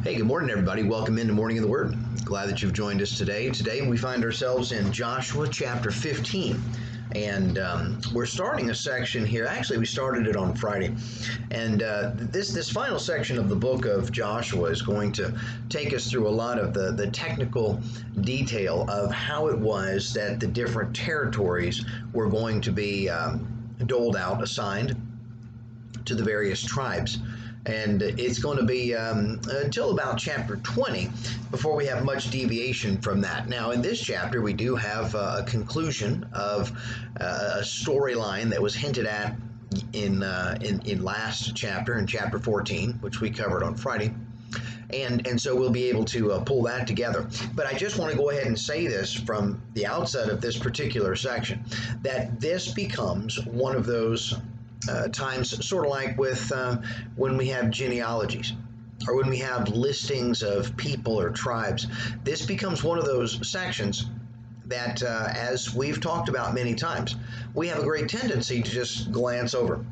Hey, good morning, everybody. Welcome into Morning of the Word. Glad that you've joined us today. Today we find ourselves in Joshua chapter 15. And we're starting a section here. Actually, we started it on Friday. And this final section of the book of Joshua is going to take us through a lot of the technical detail of how it was that the different territories were going to be doled out, assigned to the various tribes. And it's going to be until about chapter 20 before we have much deviation from that. Now, in this chapter, we do have a conclusion of a storyline that was hinted at in last chapter, in chapter 14, which we covered on Friday. And so we'll be able to pull that together. But I just want to go ahead and say this from the outset of this particular section, that this becomes one of those times, sort of like with when we have genealogies or when we have listings of people or tribes. This becomes one of those sections that, as we've talked about many times, we have a great tendency to just glance over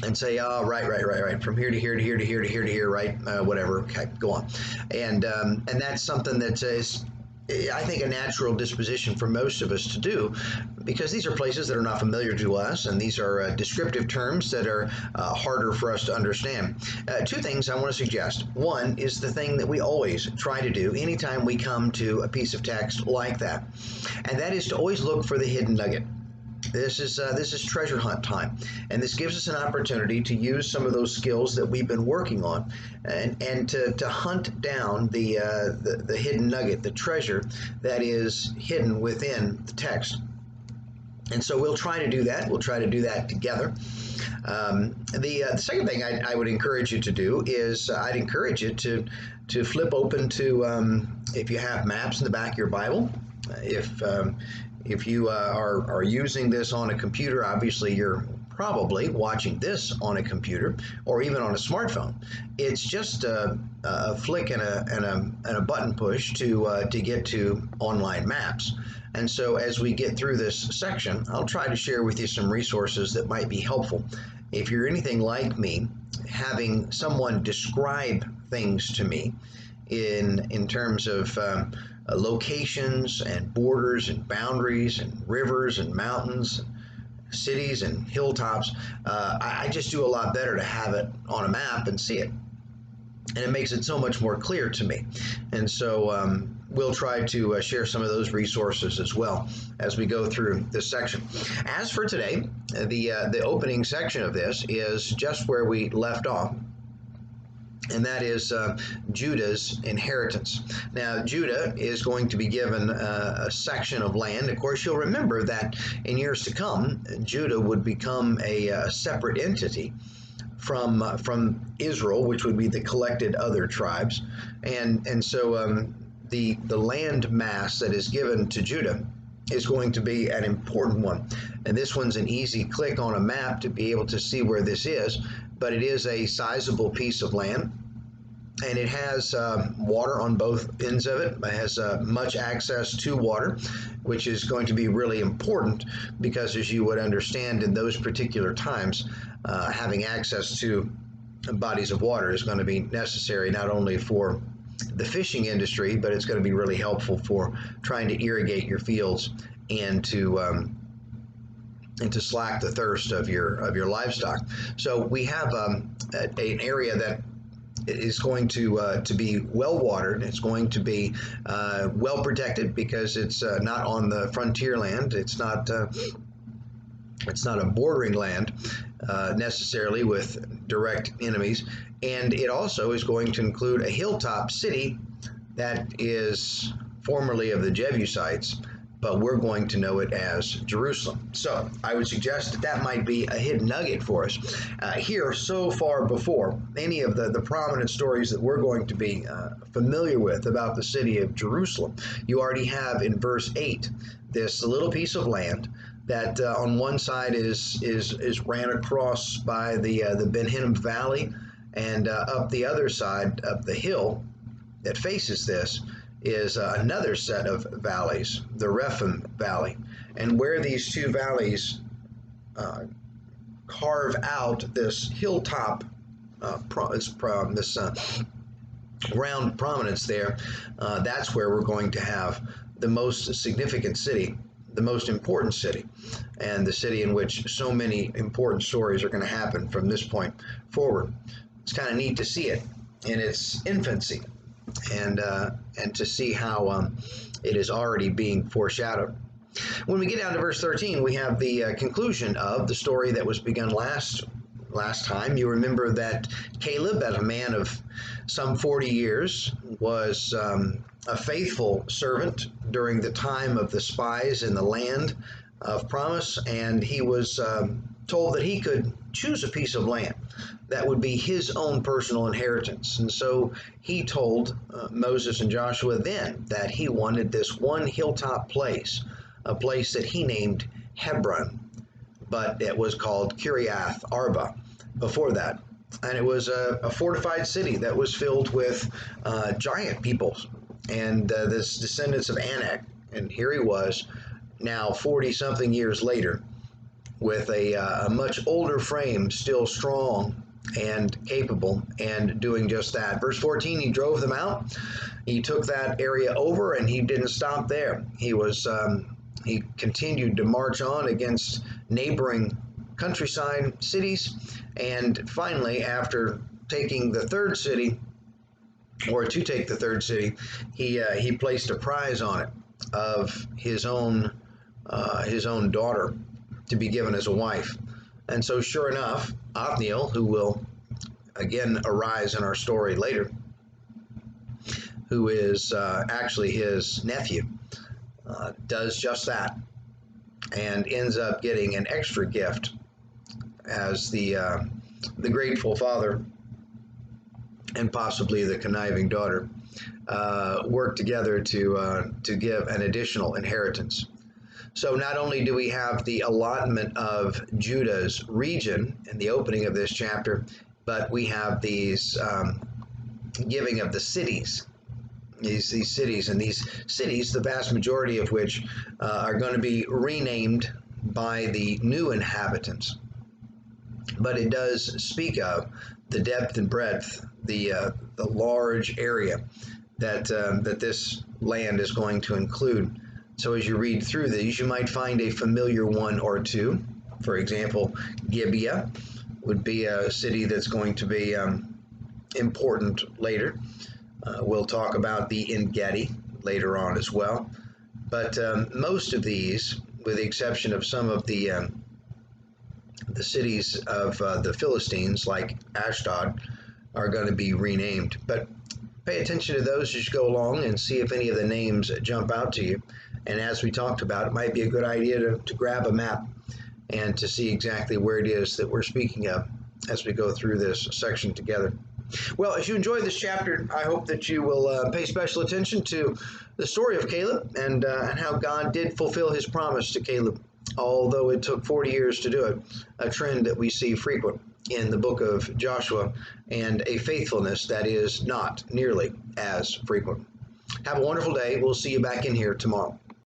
and say, oh, right, from here to here to here to here to here to here, right, whatever, okay, go on. And that's something that is, I think, a natural disposition for most of us to do, because these are places that are not familiar to us, and these are descriptive terms that are harder for us to understand. Two things I want to suggest. One is the thing that we always try to do anytime we come to a piece of text like that, and that is to always look for the hidden nugget. This is treasure hunt time, and this gives us an opportunity to use some of those skills that we've been working on, and to hunt down the hidden nugget, the treasure that is hidden within the text. And so we'll try to do that. We'll try to do that together. The second thing I would encourage you to do is I'd encourage you to flip open to, if you have maps in the back of your Bible. If you are using this on a computer, obviously you're probably watching this on a computer or even on a smartphone. It's just a flick and a button push to get to online maps. And so as we get through this section, I'll try to share with you some resources that might be helpful. If you're anything like me, having someone describe things to me in terms of locations and borders and boundaries and rivers and mountains, cities and hilltops, I just do a lot better to have it on a map and see it. And it makes it so much more clear to me. And so we'll try to share some of those resources as well as we go through this section. As for today, the opening section of this is just where we left off, and that is Judah's inheritance. Now, Judah is going to be given a section of land. Of course, you'll remember that in years to come, Judah would become a separate entity from Israel, which would be the collected other tribes. And so the land mass that is given to Judah is going to be an important one. And this one's an easy click on a map to be able to see where this is, but it is a sizable piece of land, and it has water on both ends of it. It has much access to water, which is going to be really important because, as you would understand, in those particular times, having access to bodies of water is going to be necessary not only for the fishing industry, but it's going to be really helpful for trying to irrigate your fields and to slack the thirst of your livestock. So we have an area that is going to be well watered. It's going to be well protected because it's not on the frontier land. It's not a bordering land necessarily with direct enemies. And it also is going to include a hilltop city that is formerly of the Jebusites, but we're going to know it as Jerusalem. So I would suggest that might be a hidden nugget for us here so far before any of the prominent stories that we're going to be familiar with about the city of Jerusalem. You already have in verse 8 this little piece of land that on one side is ran across by the Ben Hinnom Valley, and up the other side of the hill that faces this is another set of valleys, the Rephaim Valley. And where these two valleys carve out this hilltop, this ground prominence there, that's where we're going to have the most significant city, the most important city, and the city in which so many important stories are going to happen from this point forward. It's kind of neat to see it in its infancy, and to see how it is already being foreshadowed. When we get down to verse 13, we have the conclusion of the story that was begun last time. You remember that Caleb, as a man of some 40 years, was a faithful servant during the time of the spies in the land of promise, and he was told that he could choose a piece of land that would be his own personal inheritance. And so he told Moses and Joshua then that he wanted this one hilltop place, a place that he named Hebron, but it was called Kiriath Arba before that. And it was a fortified city that was filled with giant peoples and the descendants of Anak. And here he was now 40-something years later with a much older frame, still strong and capable and doing just that. Verse 14, he drove them out. He took that area over, and he didn't stop there. He continued to march on against neighboring countryside cities, and finally, after taking the third city, or to take the third city, he placed a prize on it of his own daughter to be given as a wife. And so, sure enough, Othniel, who will again arise in our story later, who is actually his nephew, does just that, and ends up getting an extra gift as the grateful father and possibly the conniving daughter work together to give an additional inheritance. So not only do we have the allotment of Judah's region in the opening of this chapter, but we have these giving of the cities. These cities, and these cities, the vast majority of which are going to be renamed by the new inhabitants. But it does speak of the depth and breadth, the large area that this land is going to include. So as you read through these, you might find a familiar one or two. For example, Gibeah would be a city that's going to be important later. We'll talk about the En-Gedi later on as well. But most of these, with the exception of some of the cities of the Philistines, like Ashdod, are going to be renamed. But pay attention to those as you go along and see if any of the names jump out to you. And as we talked about, it might be a good idea to grab a map and to see exactly where it is that we're speaking of as we go through this section together. Well, as you enjoy this chapter, I hope that you will pay special attention to the story of Caleb and how God did fulfill his promise to Caleb, although it took 40 years to do it, a trend that we see frequent in the book of Joshua, and a faithfulness that is not nearly as frequent. Have a wonderful day. We'll see you back in here tomorrow.